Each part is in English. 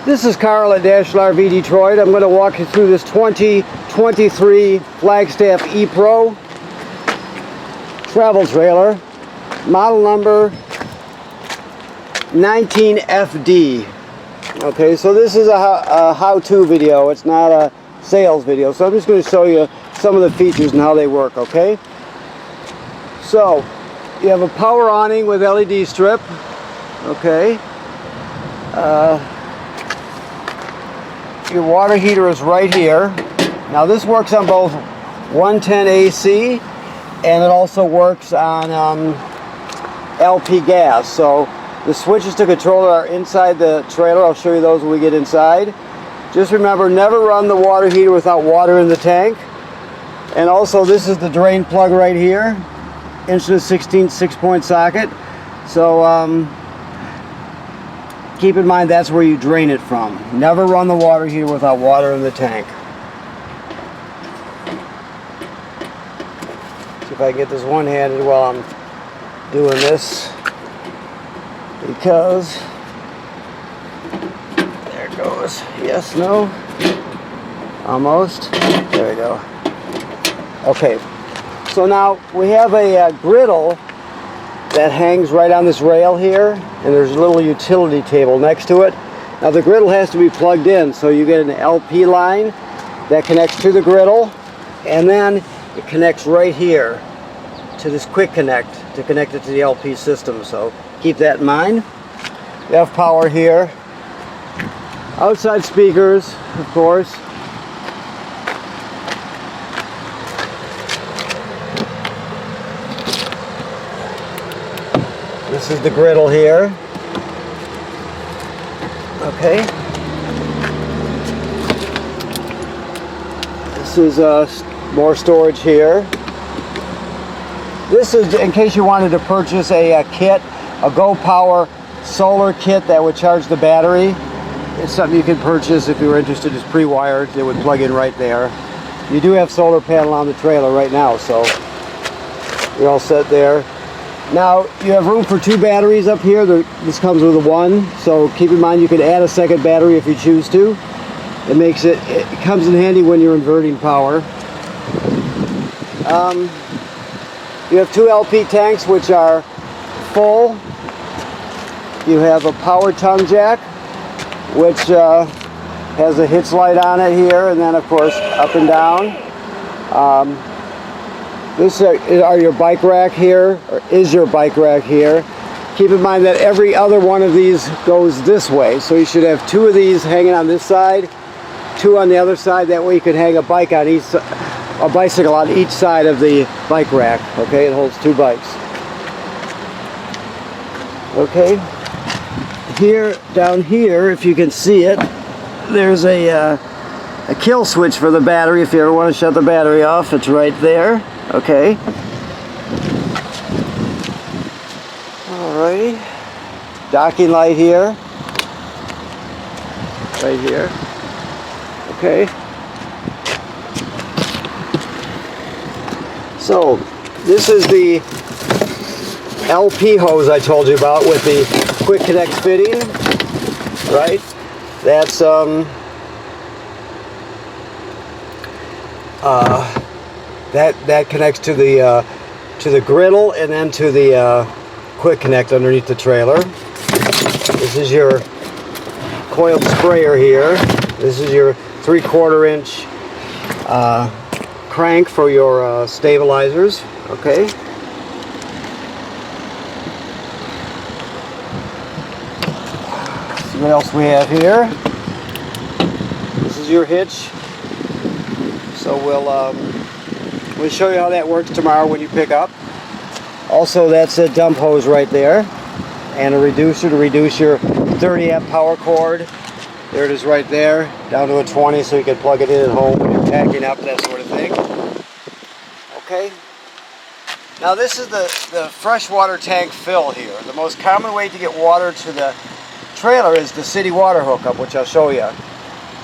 This is Carl at National RV Detroit. I'm going to walk you through this 2023 Flagstaff E-PRO travel trailer, model number 19FD. Okay, so this is a how-to video. It's not a sales video. So I'm just going to show you some of the features and how they work, okay? So, you have a power awning with LED strip, okay? Your water heater is right here. Now this works on both 110 AC and it also works on LP gas. So the switches to control it are inside the trailer. I'll show you those when we get inside. Just remember, never run the water heater without water in the tank. And also this is the drain plug right here. 1/16 6-point socket. So keep in mind that's where you drain it from. Never run the water heater without water in the tank. See if I can get this one-handed while I'm doing this, because there it goes. Yes, no, almost. There we go. Okay, so now we have a griddle that hangs right on this rail here, and there's a little utility table next to it. Now the griddle has to be plugged in, so you get an LP line that connects to the griddle, and then it connects right here to this quick connect to connect it to the LP system. So keep that in mind. You have power here, outside speakers, of course. This is the griddle here. Okay. This is more storage here. This is in case you wanted to purchase a kit, a Go Power solar kit that would charge the battery. It's something you can purchase if you were interested. It's pre-wired. It would plug in right there. You do have solar panel on the trailer right now, so you're all set there. Now you have room for 2 batteries up here. This comes with a 1, so keep in mind you can add a second battery if you choose to. It comes in handy when you're inverting power. You have 2 LP tanks which are full. You have a power tongue jack which has a hitch light on it here, and then of course up and down. This are your bike rack here, or is your bike rack here. Keep in mind that every other one of these goes this way, so you should have 2 of these hanging on this side, 2 on the other side. That way you could hang a bicycle on each side of the bike rack. Okay, it holds 2 bikes. Okay, here, down here, if you can see it, there's a kill switch for the battery. If you ever want to shut the battery off, it's right there. Okay. Alrighty. Docking light here. Right here. Okay. So, this is the LP hose I told you about with the quick connect fitting. Right? That's that connects to the griddle and then to the quick connect underneath the trailer. This is your coiled sprayer here. This is your 3/4 inch crank for your stabilizers. Okay. See what else we have here. This is your hitch. So we'll show you how that works tomorrow when you pick up. Also, that's a dump hose right there, and a reducer to reduce your 30 amp power cord. There it is right there, down to a 20, so you can plug it in at home when you're packing up, that sort of thing. Okay. Now this is the freshwater tank fill here. The most common way to get water to the trailer is the city water hookup, which I'll show you.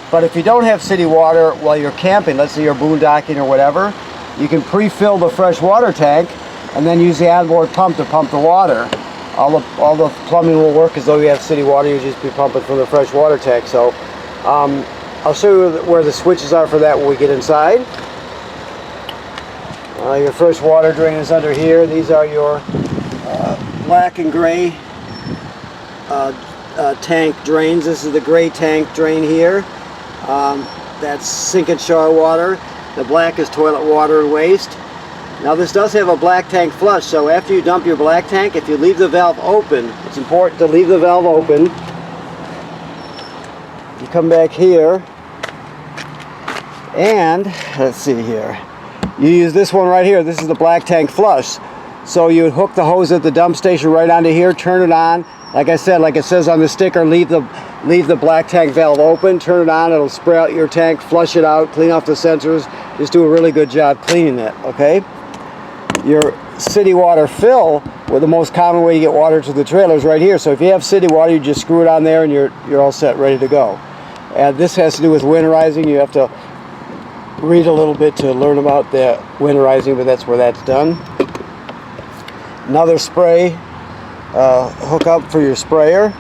But if you don't have city water while you're camping, let's say you're boondocking or whatever, you can pre-fill the fresh water tank and then use the onboard pump to pump the water. all the plumbing will work as though you have city water. You just be pumping from the fresh water tank. So I'll show you where the switches are for that when we get inside. Your fresh water drain is under here. These are your black and gray tank drains. This is the gray tank drain here. That's sink and shower water. The black is toilet water and waste. Now this does have a black tank flush, so after you dump your black tank, if you leave the valve open, it's important to leave the valve open. You come back here, and let's see here. You use this one right here. This is the black tank flush. So you hook the hose at the dump station right onto here, turn it on. Like I said, like it says on the sticker, leave the black tank valve open, turn it on, it'll spray out your tank, flush it out, clean off the sensors. Just do a really good job cleaning it, okay? Your city water fill, well, the most common way to get water to the trailer is right here. So if you have city water, you just screw it on there and you're all set, ready to go. And this has to do with winterizing. You have to read a little bit to learn about the winterizing, but that's where that's done. Another spray hookup for your sprayer,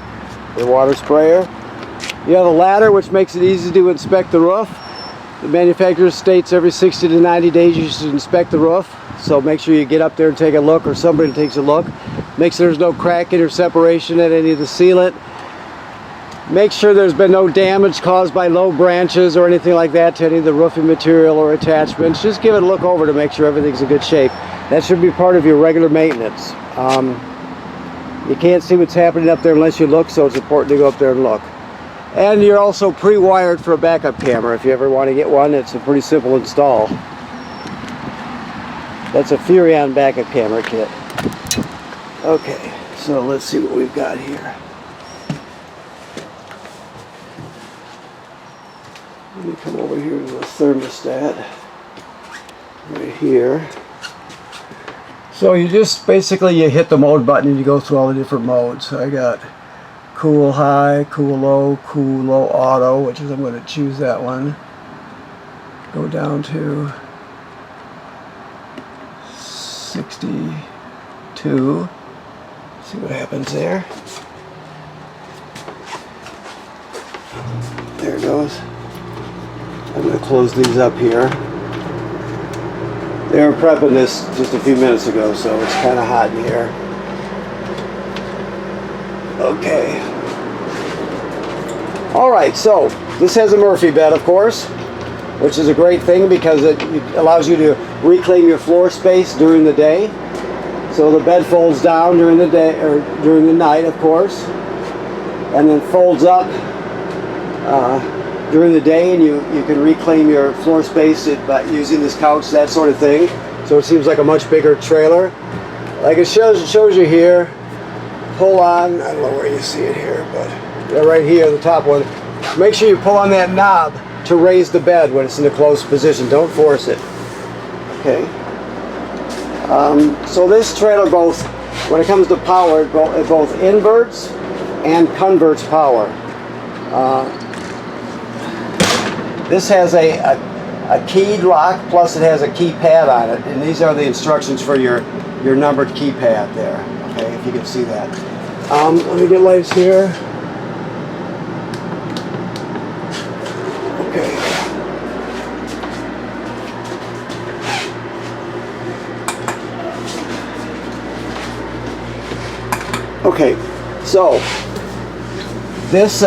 your water sprayer. You have a ladder, which makes it easy to inspect the roof. The manufacturer states every 60 to 90 days you should inspect the roof. So make sure you get up there and take a look, or somebody takes a look. Make sure there's no cracking or separation at any of the sealant. Make sure there's been no damage caused by low branches or anything like that to any of the roofing material or attachments. Just give it a look over to make sure everything's in good shape. That should be part of your regular maintenance. You can't see what's happening up there unless you look, so it's important to go up there and look. And you're also pre-wired for a backup camera. If you ever want to get one, it's a pretty simple install. That's a Furrion backup camera kit. Okay, so let's see what we've got here. Let me come over here to the thermostat. Right here. So you just basically you hit the mode button and you go through all the different modes. So I got cool high, cool low, auto, which is I'm going to choose that one. Go down to 62. See what happens there. There it goes. I'm going to close these up here. They were prepping this just a few minutes ago, so it's kind of hot in here. Okay. Alright, so this has a Murphy bed, of course, which is a great thing because it allows you to reclaim your floor space during the day. So the bed folds down during the day, or during the night, of course, and then folds up during the day, and you can reclaim your floor space by using this couch, that sort of thing. So it seems like a much bigger trailer. Like it shows you here. Pull on, I don't know where you see it here, but yeah, right here, the top one. Make sure you pull on that knob to raise the bed when it's in a closed position. Don't force it. Okay. So this trailer both, when it comes to power, it both inverts and converts power. This has a keyed lock, plus it has a keypad on it, and these are the instructions for your numbered keypad there. Okay, if you can see that. Let me get lights here. Okay. Okay, so this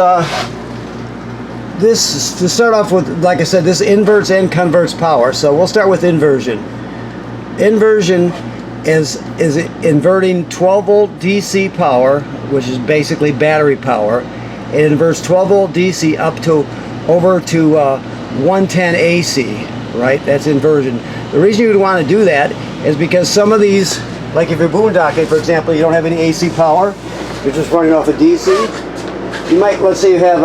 to start off with, like I said, this inverts and converts power. So we'll start with inversion. Inversion is inverting 12 volt DC power, which is basically battery power. It inverts 12 volt DC up to over to 110 AC, right? That's inversion. The reason you would want to do that is because some of these, like if you're boondocking, for example, you don't have any AC power, you're just running off a DC. You might, let's say you have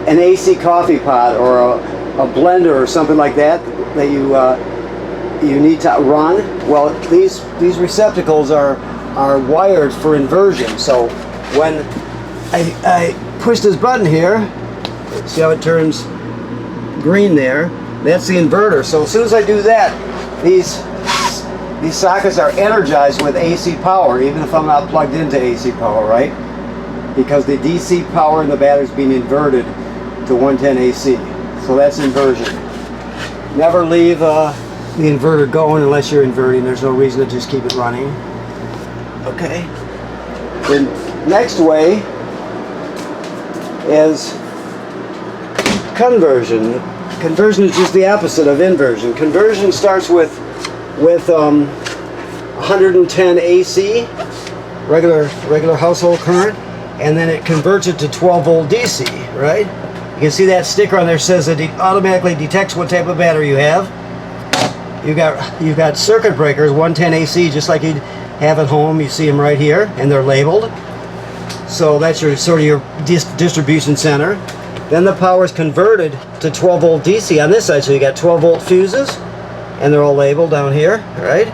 an AC coffee pot or a blender or something like that that you need to run. Well, these receptacles are wired for inversion. So when I push this button here, see how it turns green there? That's the inverter. So as soon as I do that, these sockets are energized with AC power, even if I'm not plugged into AC power, right? Because the DC power in the battery is being inverted to 110 AC. So that's inversion. Never leave the inverter going unless you're inverting. There's no reason to just keep it running. Okay. The next way is conversion. Conversion is just the opposite of inversion. Conversion starts with 110 AC, regular household current, and then it converts it to 12 volt DC, right? You can see that sticker on there says it automatically detects what type of battery you have. You've got circuit breakers, 110 AC, just like you'd have at home. You see them right here, and they're labeled. So that's your sort of your distribution center. Then the power is converted to 12 volt DC on this side. So you got 12 volt fuses, and they're all labeled down here, right?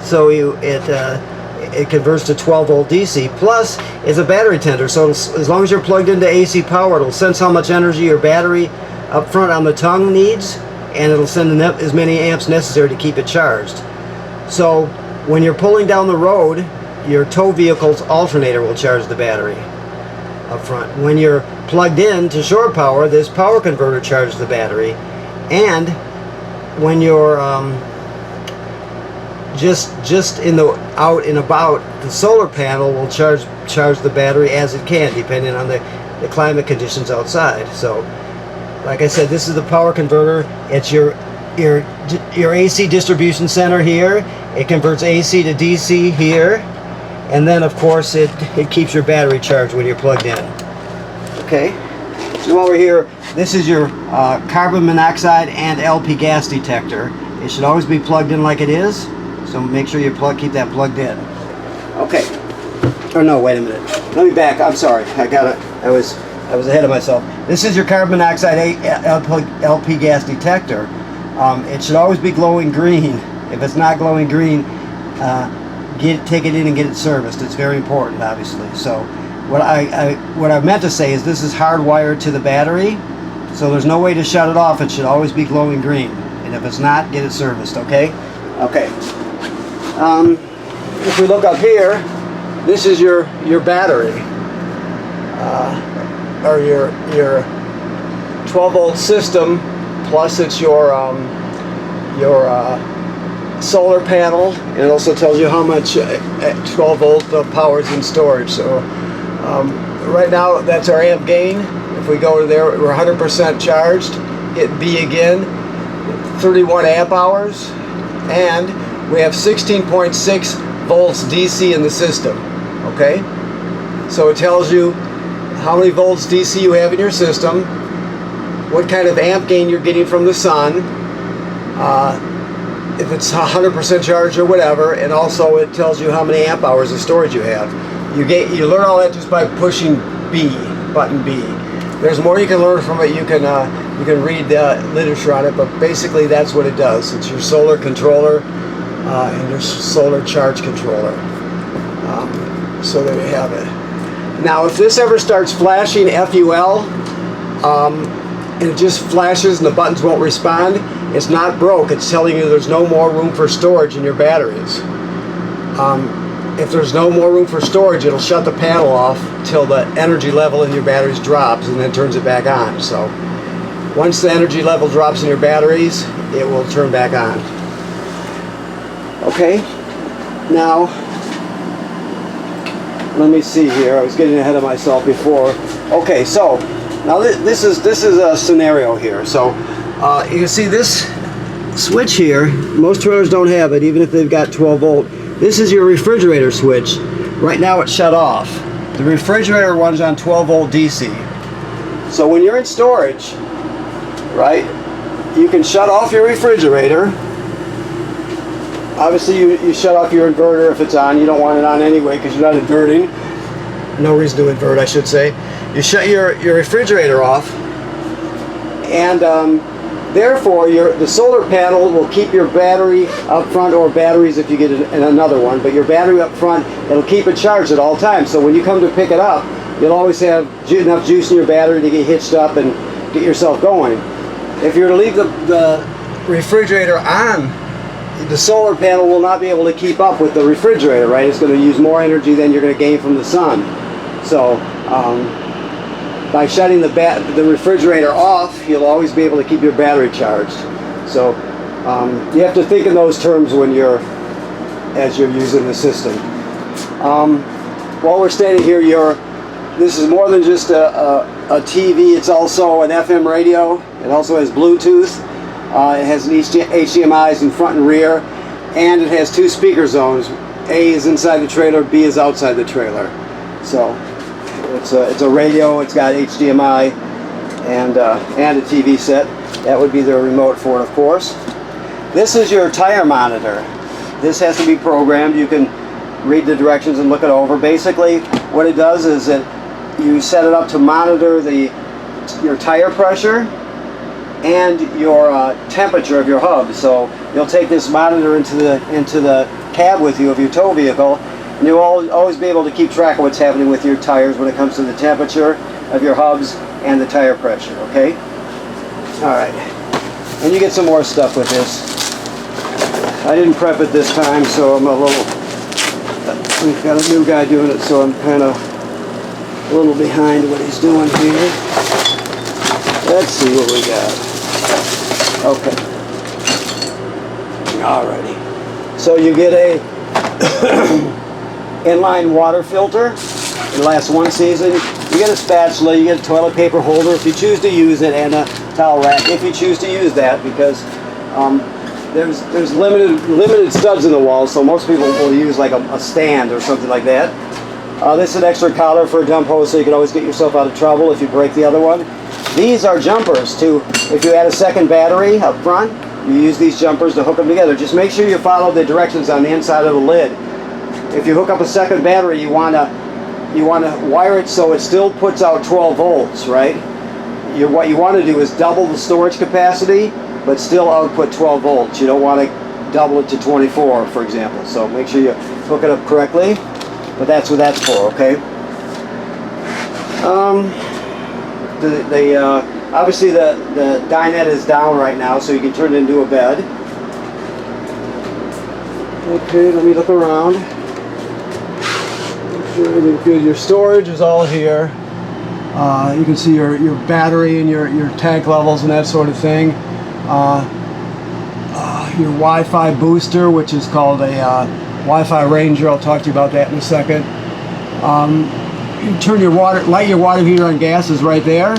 So it converts to 12 volt DC. Plus, it's a battery tender. So as long as you're plugged into AC power, it'll sense how much energy your battery up front on the tongue needs, and it'll send as many amps necessary to keep it charged. So when you're pulling down the road, your tow vehicle's alternator will charge the battery up front. When you're plugged in to shore power, this power converter charges the battery. And when you're just out and about, the solar panel will charge the battery as it can, depending on the climate conditions outside. So like I said, this is the power converter. It's your AC distribution center here. It converts AC to DC here, and then of course it keeps your battery charged when you're plugged in. Okay, so over here, this is your carbon monoxide and LP gas detector. It should always be plugged in like it is, so make sure you keep that plugged in. Okay. Or no, wait a minute. Let me back. I'm sorry. I was ahead of myself. This is your carbon monoxide LP gas detector. It should always be glowing green. If it's not glowing green, take it in and get it serviced. It's very important, obviously. So what I meant to say is this is hardwired to the battery, so there's no way to shut it off. It should always be glowing green. And if it's not, get it serviced, okay? Okay. If we look up here, this is your battery, or your 12 volt system, plus it's your solar panel, and it also tells you how much 12 volt power is in storage. So right now that's our amp gain. If we go to there, we're 100% charged. Hit B again, 31 amp hours, and we have 16.6 volts DC in the system. Okay, so it tells you how many volts DC you have in your system, what kind of amp gain you're getting from the sun, if it's 100% charged or whatever, and also it tells you how many amp hours of storage you have. You learn all that just by pushing B, button B. There's more you can learn from it. You can read the literature on it, but basically that's what it does. It's your solar controller and your solar charge controller. So there you have it. Now if this ever starts flashing FUL, and it just flashes and the buttons won't respond, it's not broke. It's telling you there's no more room for storage in your batteries. If there's no more room for storage, it'll shut the panel off till the energy level in your batteries drops, and then turns it back on. So once the energy level drops in your batteries, it will turn back on. Okay, now let me see here. I was getting ahead of myself before. Okay, so now this is a scenario here. So you can see this switch here. Most trailers don't have it, even if they've got 12 volt. This is your refrigerator switch. Right now it's shut off. The refrigerator runs on 12 volt DC. So when you're in storage, right, you can shut off your refrigerator. Obviously you shut off your inverter if it's on. You don't want it on anyway because you're not inverting. No reason to invert, I should say. You shut your refrigerator off, and therefore the solar panel will keep your battery up front, or batteries if you get another one, but your battery up front, it'll keep it charged at all times. So when you come to pick it up, you'll always have enough juice in your battery to get hitched up and get yourself going. If you were to leave the refrigerator on the solar panel will not be able to keep up with the refrigerator, right? It's going to use more energy than you're going to gain from the sun. So by shutting the refrigerator off, you'll always be able to keep your battery charged. So you have to think in those terms when as you're using the system. While we're standing here, this is more than just a TV. It's also an FM radio. It also has Bluetooth. It has an HDMI's in front and rear, and it has 2 speaker zones. A is inside the trailer, B is outside the trailer. So it's a radio. It's got HDMI and a TV set. That would be the remote for it, of course. This is your tire monitor. This has to be programmed. You can read the directions and look it over. Basically, what it does is that you set it up to monitor your tire pressure and your temperature of your hub. So you'll take this monitor into the cab with you of your tow vehicle, and you'll always be able to keep track of what's happening with your tires when it comes to the temperature of your hubs and the tire pressure. Okay. All right. And you get some more stuff with this. I didn't prep it this time, so I'm we've got a new guy doing it, so I'm kind of a little behind what he's doing here. Let's see what we got. Okay. Alrighty. So you get a inline water filter. It lasts 1 season. You get a spatula, you get a toilet paper holder if you choose to use it, and a towel rack if you choose to use that, because there's limited studs in the wall, so most people will use like a stand or something like that. This is an extra collar for a dump hose, so you can always get yourself out of trouble if you break the other one. These are jumpers too. If you add a second battery up front, you use these jumpers to hook them together. Just make sure you follow the directions on the inside of the lid. If you hook up a second battery, you want to wire it so it still puts out 12 volts, right? What you want to do is double the storage capacity, but still output 12 volts. You don't want to double it to 24, for example. So make sure you hook it up correctly. But that's what that's for, okay? Obviously the dinette is down right now, so you can turn it into a bed. Okay, let me look around. Make sure everything's good. Your storage is all here. You can see your battery and your tank levels and that sort of thing. Your Wi-Fi booster, which is called a Wi-Fi Ranger. I'll talk to you about that in a second. You turn light your water heater on gas is right there.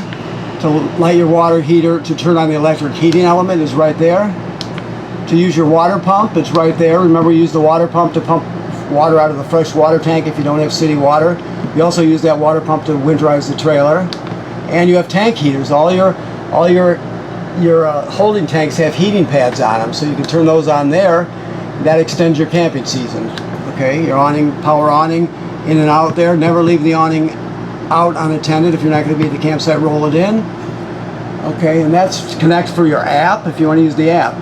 To light your water heater, to turn on the electric heating element is right there. To use your water pump, it's right there. Remember, use the water pump to pump water out of the fresh water tank if you don't have city water. You also use that water pump to winterize the trailer. And you have tank heaters. All your holding tanks have heating pads on them, so you can turn those on there. That extends your camping season. Okay, your awning, power awning, in and out there. Never leave the awning out unattended. If you're not going to be at the campsite, roll it in. Okay, and that's connect for your app if you want to use the app.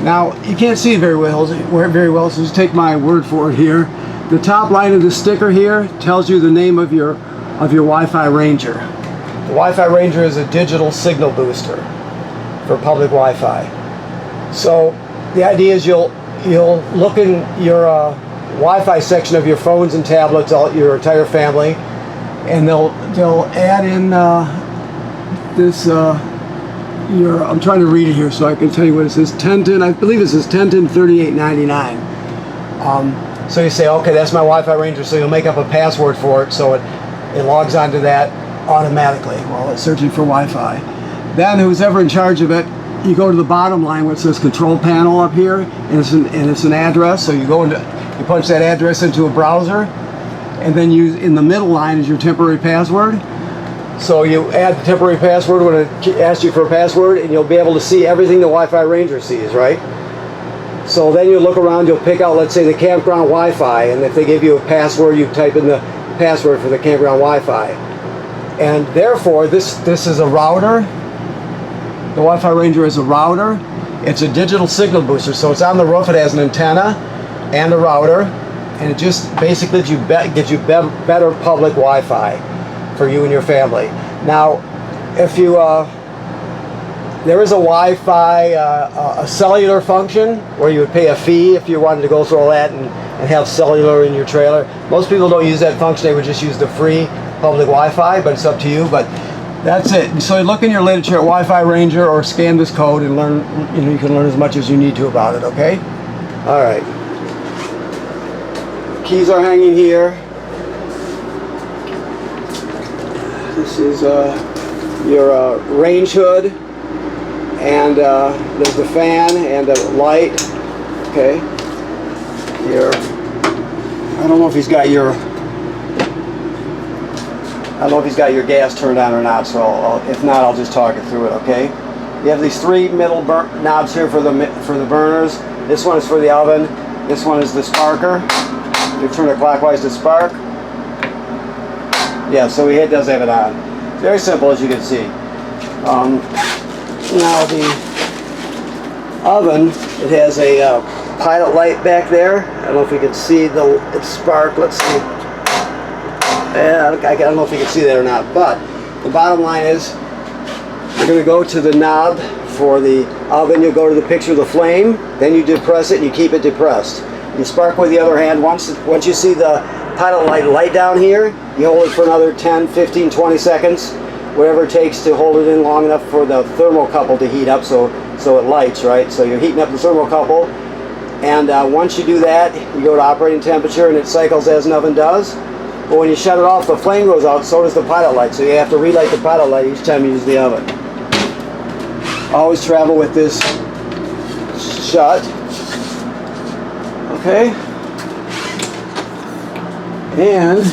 Now you can't see it very well, so just take my word for it here. The top line of the sticker here tells you the name of your Wi-Fi Ranger. The Wi-Fi Ranger is a digital signal booster for public Wi-Fi. So the idea is you'll look in your Wi-Fi section of your phones and tablets, your entire family, and they'll add in this. I'm trying to read it here so I can tell you what it says. 1010, I believe it says 1010 3899. So you say, okay, that's my Wi-Fi Ranger. So you'll make up a password for it, so it logs onto that automatically while it's searching for Wi-Fi. Then who's ever in charge of it, you go to the bottom line where it says control panel up here, and it's an address. So you punch that address into a browser, and then in the middle line is your temporary password. So you add the temporary password when it asks you for a password, and you'll be able to see everything the Wi-Fi Ranger sees, right? So then you look around, you'll pick out, let's say, the campground Wi-Fi, and if they give you a password, you type in the password for the campground Wi-Fi. And therefore, this is a router. The Wi-Fi Ranger is a router. It's a digital signal booster, so it's on the roof. It has an antenna and a router, and it just basically gives you better public Wi-Fi for you and your family. Now, if you there is a Wi-Fi, a cellular function where you would pay a fee if you wanted to go through all that and have cellular in your trailer. Most people don't use that function, they would just use the free public Wi-Fi, but it's up to you. But that's it. So look in your literature at Wi-Fi Ranger or scan this code and learn, you can learn as much as you need to about it, okay? All right. Keys are hanging here. This is your range hood, and there's the fan and the light. Okay. Here, I don't know if he's got your gas turned on or not. So if not, I'll just talk it through it. Okay. You have these three middle knobs here for the burners. This one is for the oven. This one is the sparker. You turn it clockwise to spark. Yeah, so it does have it on. It's very simple, as you can see. Now the oven, it has a pilot light back there. I don't know if you can see it's spark. Let's see. I don't know if you can see that or not. But the bottom line is, you're going to go to the knob for the oven. You'll go to the picture of the flame. Then you depress it and you keep it depressed. You spark with the other hand. Once you see the pilot light down here, you hold it for another 10, 15, 20 seconds, whatever it takes to hold it in long enough for the thermocouple to heat up so it lights, right? So you're heating up the thermocouple, and once you do that, you go to operating temperature and it cycles as an oven does. But when you shut it off, the flame goes out, so does the pilot light. So you have to relight the pilot light each time you use the oven. Always travel with this shut. Okay, and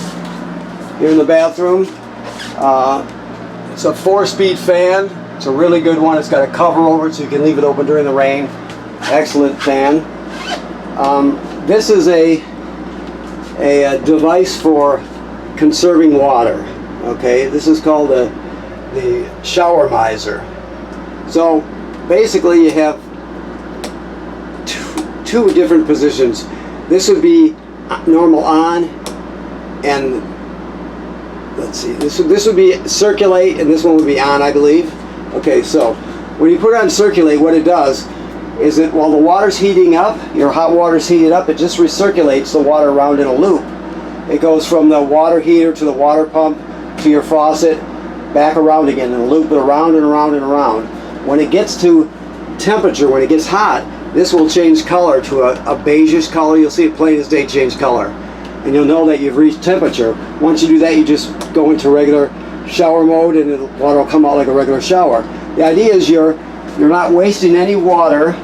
here in the bathroom, it's a 4-speed fan. It's a really good one. It's got a cover over it so you can leave it open during the rain. Excellent fan. This is a device for conserving water. Okay, this is called the shower miser. So basically you have two different positions. This would be normal on, and let's see, this would be circulate, and this one would be on, I believe. Okay, so when you put it on circulate, what it does is that while the water's heating up, your hot water's heated up, it just recirculates the water around in a loop. It goes from the water heater to the water pump to your faucet, back around again in a loop, around and around and around. When it gets to temperature, when it gets hot, this will change color to a beigeish color. You'll see it plain as day change color. And you'll know that you've reached temperature. Once you do that, you just go into regular shower mode and the water will come out like a regular shower. The idea is you're not wasting any water,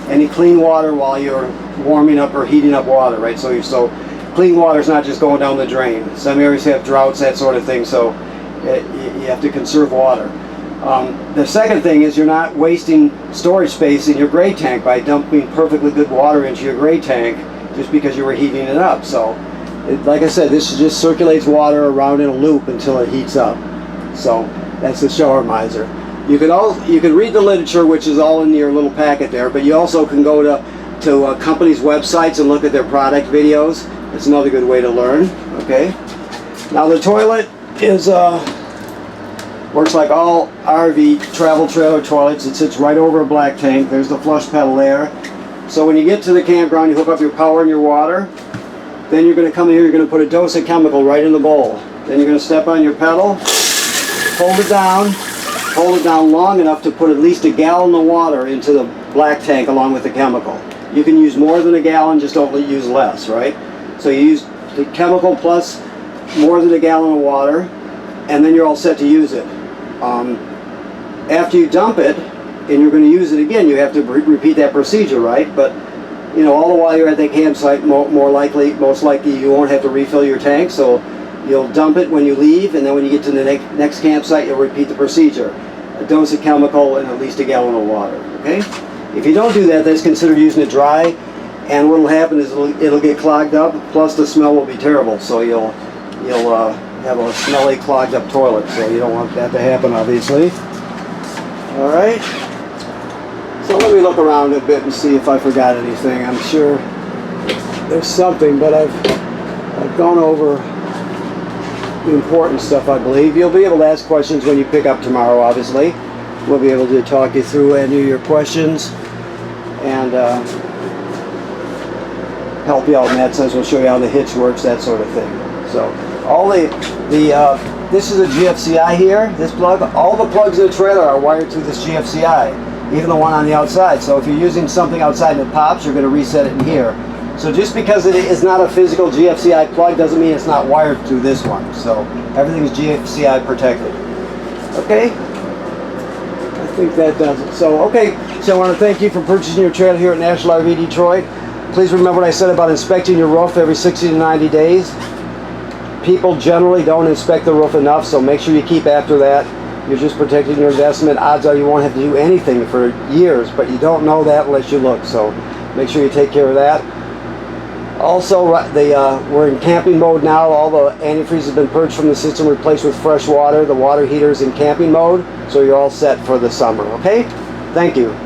any clean water, while you're warming up or heating up water, right? So clean water is not just going down the drain. Some areas have droughts, that sort of thing, so you have to conserve water. The second thing is you're not wasting storage space in your gray tank by dumping perfectly good water into your gray tank just because you were heating it up. So, like I said, this just circulates water around in a loop until it heats up. So that's the shower miser. You can read the literature, which is all in your little packet there, but you also can go to companies' websites and look at their product videos. It's another good way to learn. Okay. Now the toilet is works like all RV travel trailer toilets. It sits right over a black tank. There's the flush pedal there. So when you get to the campground, you hook up your power and your water. Then you're going to come in here, you're going to put a dose of chemical right in the bowl. Then you're going to step on your pedal, hold it down long enough to put at least a gallon of water into the black tank along with the chemical. You can use more than a gallon, just don't use less, right? So you use the chemical plus more than a gallon of water, and then you're all set to use it. After you dump it and you're going to use it again, you have to repeat that procedure, right? But you know, all the while you're at the campsite, most likely you won't have to refill your tank, so you'll dump it when you leave, and then when you get to the next campsite, you'll repeat the procedure. A dose of chemical and at least a gallon of water, okay? If you don't do that, that's considered using it dry, and what will happen is it'll get clogged up, plus the smell will be terrible, so you'll have a smelly, clogged up toilet, so you don't want that to happen, obviously. Alright, so let me look around a bit and see if I forgot anything. I'm sure there's something, but I've gone over the important stuff, I believe. You'll be able to ask questions when you pick up tomorrow, obviously. we'll be able to talk you through any of your questions and help you out in that sense. We'll show you how the hitch works, that sort of thing. So all this is a GFCI here, this plug. All the plugs in the trailer are wired through this GFCI, even the one on the outside. So if you're using something outside and it pops, you're going to reset it in here. So just because it is not a physical GFCI plug doesn't mean it's not wired through this one. So everything is GFCI protected. Okay? I think that does it. So, okay. So I want to thank you for purchasing your trailer here at National RV Detroit. Please remember what I said about inspecting your roof every 60 to 90 days. People generally don't inspect the roof enough, so make sure you keep after that. You're just protecting your investment. Odds are you won't have to do anything for years, but you don't know that unless you look. So make sure you take care of that. Also, we're in camping mode now. All the antifreeze has been purged from the system, replaced with fresh water. The water heater is in camping mode, so you're all set for the summer. Okay? Thank you.